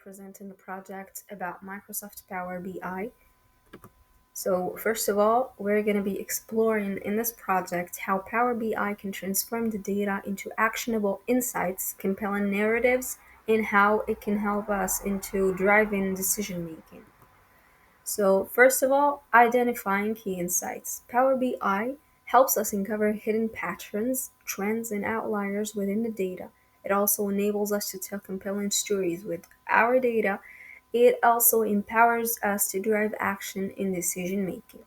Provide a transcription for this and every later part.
presenting a project about Microsoft Power BI. So first of all, we're going to be exploring in this project how Power BI can transform the data into actionable insights, compelling narratives, and how it can help us into driving decision making. So first of all, identifying key insights. Power BI helps us uncover hidden patterns, trends, and outliers within the data. It also enables us to tell compelling stories with our data. It also empowers us to drive action in decision making.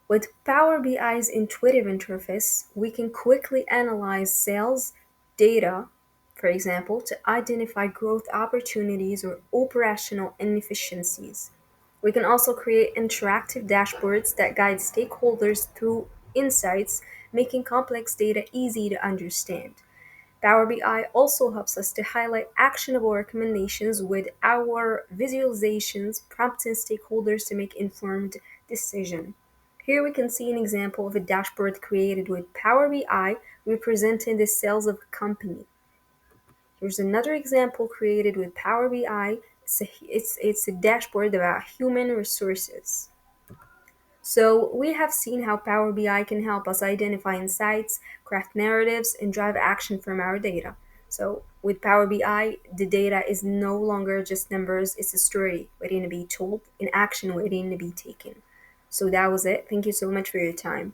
With Power BI's intuitive interface, we can quickly analyze sales data, for example, to identify growth opportunities or operational inefficiencies. We can also create interactive dashboards that guide stakeholders through insights, making complex data easy to understand. Power BI also helps us to highlight actionable recommendations with our visualizations, prompting stakeholders to make informed decisions. Here we can see an example of a dashboard created with Power BI representing the sales of a company. Here's another example created with Power BI. It's a dashboard about human resources. So we have seen how Power BI can help us identify insights, craft narratives, and drive action from our data. So with Power BI, the data is no longer just numbers, it's a story waiting to be told, an action waiting to be taken. So that was it. Thank you so much for your time.